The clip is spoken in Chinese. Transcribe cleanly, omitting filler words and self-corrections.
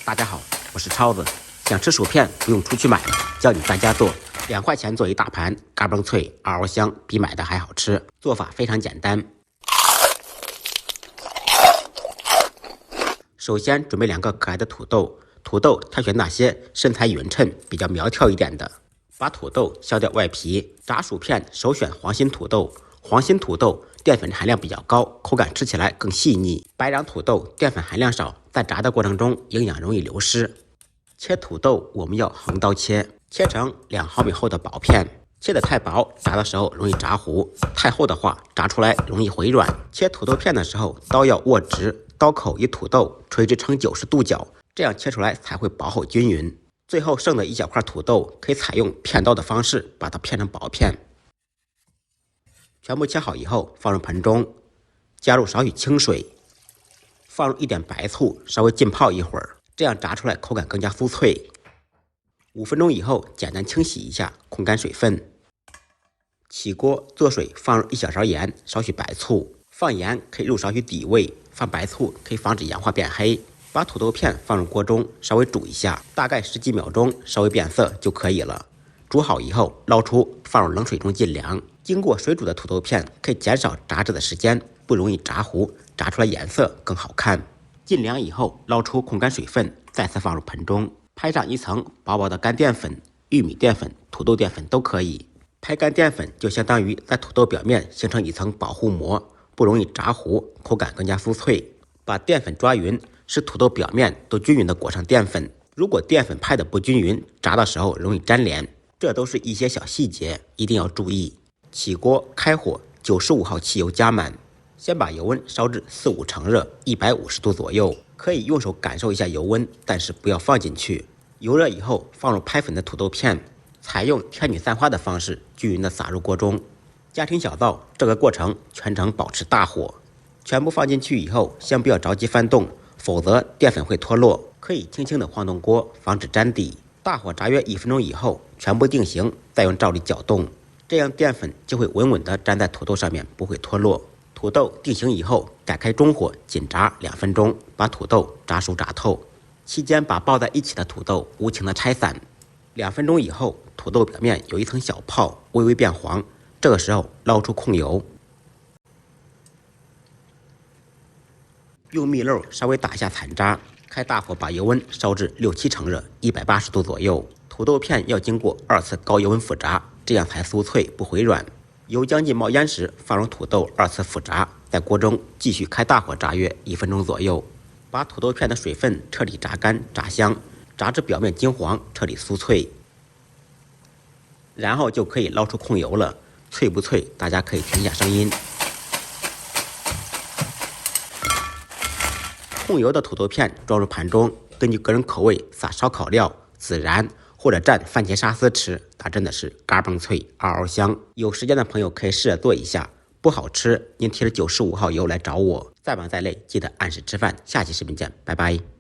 大家好，我是超子。想吃薯片不用出去买，教你在家做，2块钱做一大盘，嘎嘣脆，嗷嗷香，比买的还好吃。做法非常简单。首先准备2个可爱的土豆，土豆挑选那些身材匀称、比较苗条一点的。把土豆削掉外皮。炸薯片首选黄心土豆，黄心土豆淀粉含量比较高，口感吃起来更细腻。白瓤土豆淀粉含量少，在炸的过程中营养容易流失。切土豆我们要横刀切，切成2毫米厚的薄片。切得太薄，炸的时候容易炸糊；太厚的话，炸出来容易回软。切土豆片的时候，刀要握直，刀口以土豆垂直呈90度角，这样切出来才会薄厚均匀。最后剩的一小块土豆，可以采用片刀的方式把它片成薄片。全部切好以后，放入盆中，加入少许清水，放入一点白醋，稍微浸泡一会儿，这样炸出来口感更加酥脆。5分钟以后，简单清洗一下，控干水分。起锅做水，放入1小勺盐，少许白醋。放盐可以入少许底味，放白醋可以防止氧化变黑。把土豆片放入锅中，稍微煮一下，大概10几秒钟，稍微变色就可以了。煮好以后，捞出，放入冷水中浸凉。经过水煮的土豆片可以减少炸制的时间，不容易炸糊，炸出来颜色更好看。浸凉以后，捞出控干水分，再次放入盆中，拍上一层薄薄的干淀粉，玉米淀粉、土豆淀粉都可以。拍干淀粉就相当于在土豆表面形成一层保护膜，不容易炸糊，口感更加酥脆。把淀粉抓匀，使土豆表面都均匀地裹上淀粉。如果淀粉拍得不均匀，炸的时候容易粘连。这都是一些小细节，一定要注意。起锅开火，95号汽油加满，先把油温烧至4-5成热，150度左右。可以用手感受一下油温，但是不要放进去。油热以后，放入拍粉的土豆片，采用天女散花的方式均匀地撒入锅中。家庭小灶，这个过程全程保持大火。全部放进去以后，先不要着急翻动，否则淀粉会脱落。可以轻轻地晃动锅，防止粘底。大火炸约1分钟以后，全部定型，再用罩力搅动，这样淀粉就会稳稳地粘在土豆上面，不会脱落。土豆定型以后，改开中火紧炸2分钟，把土豆炸熟炸透。期间把抱在一起的土豆无情地拆散。2分钟以后，土豆表面有一层小泡，微微变黄，这个时候捞出控油。用蜜漏稍微打一下残渣，开大火把油温烧至6-7成热，180度左右。土豆片要经过2次高油温复炸，这样才酥脆不回软。油将近冒烟时，放入土豆2次复炸，在锅中继续开大火炸约1分钟左右，把土豆片的水分彻底炸干炸香，炸至表面金黄，彻底酥脆。然后就可以捞出控油了，脆不脆？大家可以听一下声音。控油的土豆片装入盘中，根据个人口味撒烧烤料、孜然或者蘸番茄沙司吃，它真的是嘎嘣脆，嗷嗷香。有时间的朋友可以试着做一下，不好吃您提着95号油来找我。再忙再累，记得按时吃饭。下期视频见，拜拜。